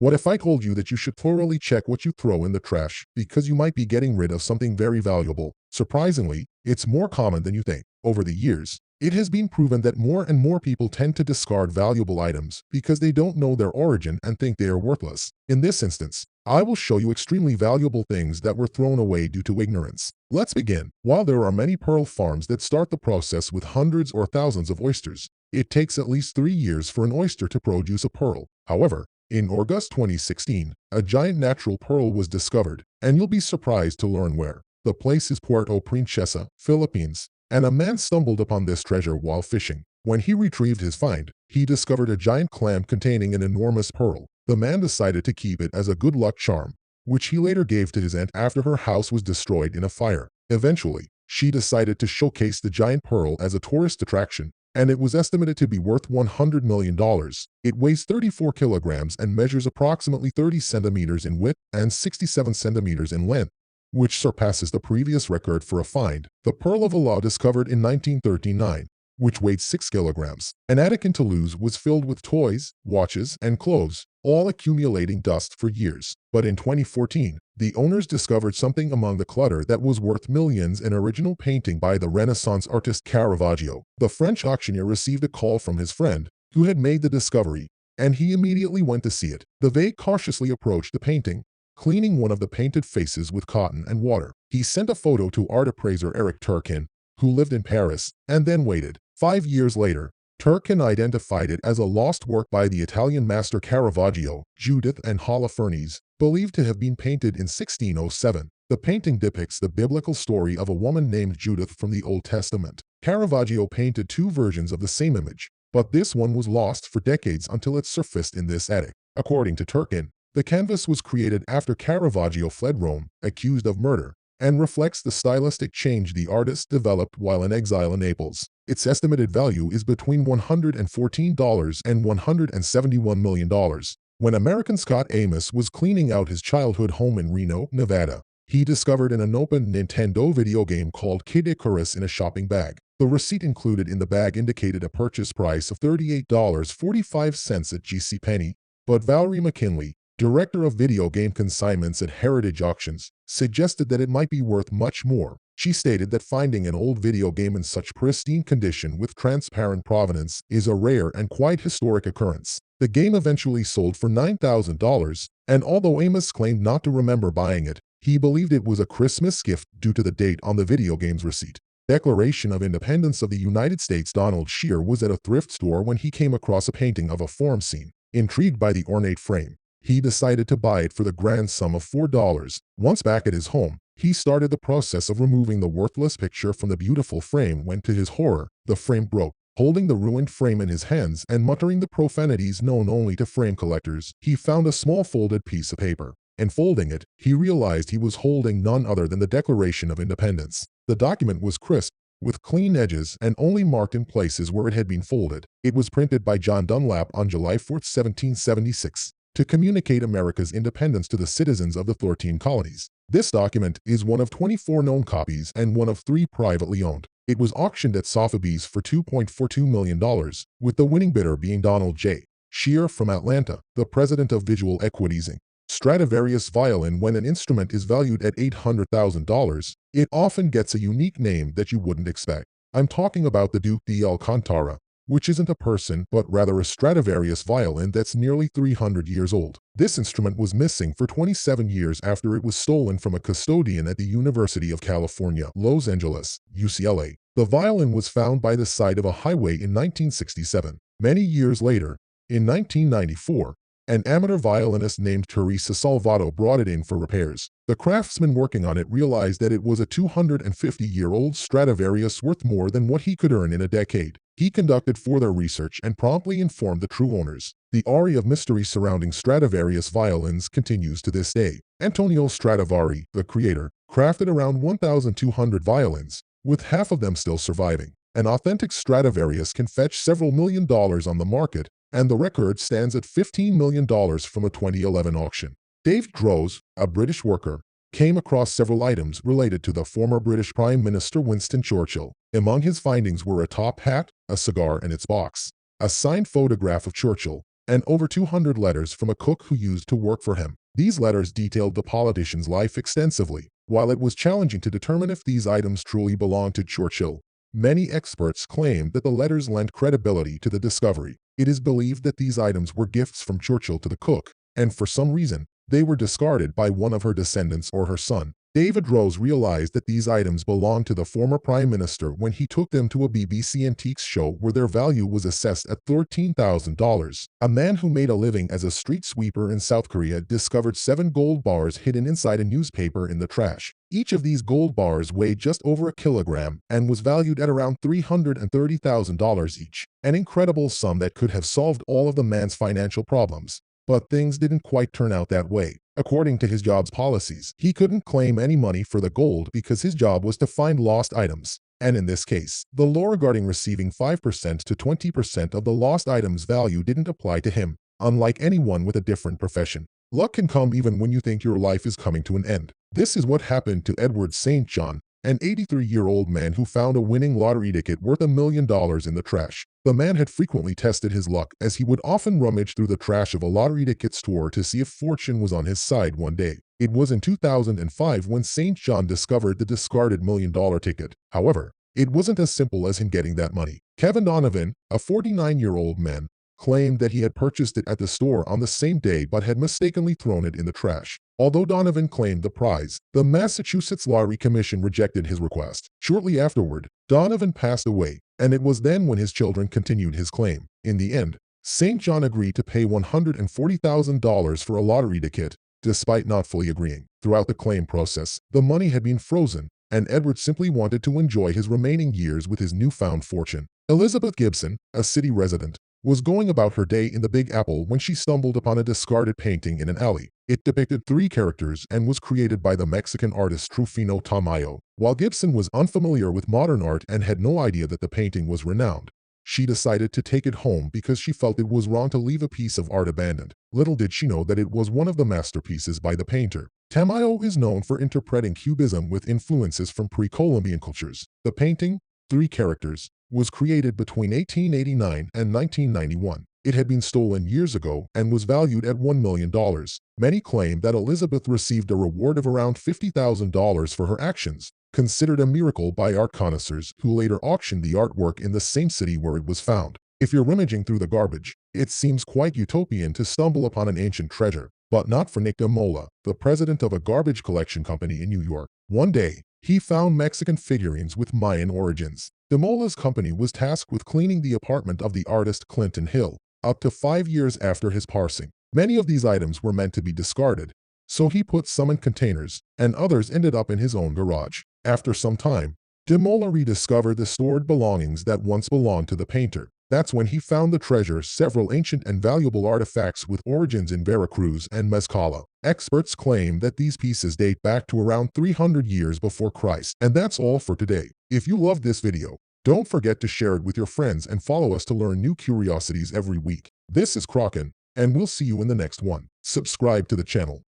What if I told you that you should thoroughly check what you throw in the trash because you might be getting rid of something very valuable? Surprisingly, it's more common than you think. Over the years, it has been proven that more and more people tend to discard valuable items because they don't know their origin and think they are worthless. In this instance, I will show you extremely valuable things that were thrown away due to ignorance. Let's begin. While there are many pearl farms that start the process with hundreds or thousands of oysters, it takes at least 3 years for an oyster to produce a pearl. However, in August 2016, a giant natural pearl was discovered, and you'll be surprised to learn where. The place is Puerto Princesa, Philippines, and a man stumbled upon this treasure while fishing. When he retrieved his find, he discovered a giant clam containing an enormous pearl. The man decided to keep it as a good luck charm, which he later gave to his aunt after her house was destroyed in a fire. Eventually, she decided to showcase the giant pearl as a tourist attraction, and it was estimated to be worth $100 million. It weighs 34 kilograms and measures approximately 30 centimeters in width and 67 centimeters in length, which surpasses the previous record for a find, the Pearl of Allah, discovered in 1939, which weighed 6 kilograms. An attic in Toulouse was filled with toys, watches, and clothes, all accumulating dust for years. But in 2014, the owners discovered something among the clutter that was worth millions: an original painting by the Renaissance artist Caravaggio. The French auctioneer received a call from his friend, who had made the discovery, and he immediately went to see it. The vague cautiously approached the painting, cleaning one of the painted faces with cotton and water. He sent a photo to art appraiser Eric Turkin, who lived in Paris, and then waited. 5 years later, Turkin identified it as a lost work by the Italian master Caravaggio. Judith and Holofernes, believed to have been painted in 1607. The painting depicts the biblical story of a woman named Judith from the Old Testament. Caravaggio painted 2 versions of the same image, but this one was lost for decades until it surfaced in this attic. According to Turkin, the canvas was created after Caravaggio fled Rome, accused of murder, and reflects the stylistic change the artist developed while in exile in Naples. Its estimated value is between $114 and $171 million. When American Scott Amos was cleaning out his childhood home in Reno, Nevada, he discovered an unopened Nintendo video game called Kid Icarus in a shopping bag. The receipt included in the bag indicated a purchase price of $38.45 at JCPenney, but Valerie McKinley, director of video game consignments at Heritage Auctions, suggested that it might be worth much more. She stated that finding an old video game in such pristine condition with transparent provenance is a rare and quite historic occurrence. The game eventually sold for $9,000, and although Amos claimed not to remember buying it, he believed it was a Christmas gift due to the date on the video game's receipt. Declaration of Independence of the United States. Donald Shear was at a thrift store when he came across a painting of a farm scene. Intrigued by the ornate frame, he decided to buy it for the grand sum of $4. Once back at his home, he started the process of removing the worthless picture from the beautiful frame when, to his horror, the frame broke. Holding the ruined frame in his hands and muttering the profanities known only to frame collectors, he found a small folded piece of paper. Unfolding it, he realized he was holding none other than the Declaration of Independence. The document was crisp, with clean edges and only marked in places where it had been folded. It was printed by John Dunlap on July 4, 1776. To communicate America's independence to the citizens of the 13 colonies. This document is one of 24 known copies and one of 3 privately owned. It was auctioned at Sotheby's for $2.42 million, with the winning bidder being Donald J. Shear from Atlanta, the president of Visual Equities Inc. Stradivarius violin. When an instrument is valued at $800,000, it often gets a unique name that you wouldn't expect. I'm talking about the Duke di Alcantara, which isn't a person but rather a Stradivarius violin that's nearly 300 years old. This instrument was missing for 27 years after it was stolen from a custodian at the University of California, Los Angeles, UCLA. The violin was found by the side of a highway in 1967. Many years later, in 1994, an amateur violinist named Teresa Salvato brought it in for repairs. The craftsman working on it realized that it was a 250-year-old Stradivarius worth more than what he could earn in a decade. He conducted further research and promptly informed the true owners. The aura of mystery surrounding Stradivarius violins continues to this day. Antonio Stradivari, the creator, crafted around 1,200 violins, with half of them still surviving. An authentic Stradivarius can fetch several $1 million on the market, and the record stands at $15 million from a 2011 auction. David Groves, a British worker, came across several items related to the former British Prime Minister Winston Churchill. Among his findings were a top hat, a cigar and its box, a signed photograph of Churchill, and over 200 letters from a cook who used to work for him. These letters detailed the politician's life extensively. While it was challenging to determine if these items truly belonged to Churchill, many experts claimed that the letters lent credibility to the discovery. It is believed that these items were gifts from Churchill to the cook, and for some reason, they were discarded by one of her descendants or her son. David Rose realized that these items belonged to the former Prime Minister when he took them to a BBC Antiques show where their value was assessed at $13,000. A man who made a living as a street sweeper in South Korea discovered 7 gold bars hidden inside a newspaper in the trash. Each of these gold bars weighed just over a kilogram and was valued at around $330,000 each, an incredible sum that could have solved all of the man's financial problems. But things didn't quite turn out that way. According to his job's policies, he couldn't claim any money for the gold because his job was to find lost items. And in this case, the law regarding receiving 5% to 20% of the lost item's value didn't apply to him, unlike anyone with a different profession. Luck can come even when you think your life is coming to an end. This is what happened to Edward St. John, an 83-year-old man who found a winning lottery ticket worth $1 million in the trash. The man had frequently tested his luck as he would often rummage through the trash of a lottery ticket store to see if fortune was on his side one day. It was in 2005 when St. John discovered the discarded $1 million ticket. However, it wasn't as simple as him getting that money. Kevin Donovan, a 49-year-old man, claimed that he had purchased it at the store on the same day but had mistakenly thrown it in the trash. Although Donovan claimed the prize, the Massachusetts Lottery Commission rejected his request. Shortly afterward, Donovan passed away, and it was then when his children continued his claim. In the end, St. John agreed to pay $140,000 for a lottery ticket, despite not fully agreeing. Throughout the claim process, the money had been frozen, and Edward simply wanted to enjoy his remaining years with his newfound fortune. Elizabeth Gibson, a city resident, was going about her day in the Big Apple when she stumbled upon a discarded painting in an alley. It depicted 3 characters and was created by the Mexican artist Rufino Tamayo. While Gibson was unfamiliar with modern art and had no idea that the painting was renowned, she decided to take it home because she felt it was wrong to leave a piece of art abandoned. Little did she know that it was one of the masterpieces by the painter. Tamayo is known for interpreting Cubism with influences from pre-Columbian cultures. The painting, 3 characters, was created between 1889 and 1991. It had been stolen years ago and was valued at $1 million. Many claim that Elizabeth received a reward of around $50,000 for her actions, considered a miracle by art connoisseurs who later auctioned the artwork in the same city where it was found. If you're rummaging through the garbage, it seems quite utopian to stumble upon an ancient treasure, but not for Nick DeMola, the president of a garbage collection company in New York. One day, he found Mexican figurines with Mayan origins. DeMola's company was tasked with cleaning the apartment of the artist Clinton Hill, up to 5 years after his passing. Many of these items were meant to be discarded, so he put some in containers, and others ended up in his own garage. After some time, DeMola rediscovered the stored belongings that once belonged to the painter. That's when he found the treasure, several ancient and valuable artifacts with origins in Veracruz and Mezcala. Experts claim that these pieces date back to around 300 years before Christ. And that's all for today. If you loved this video, don't forget to share it with your friends and follow us to learn new curiosities every week. This is Kraken, and we'll see you in the next one. Subscribe to the channel.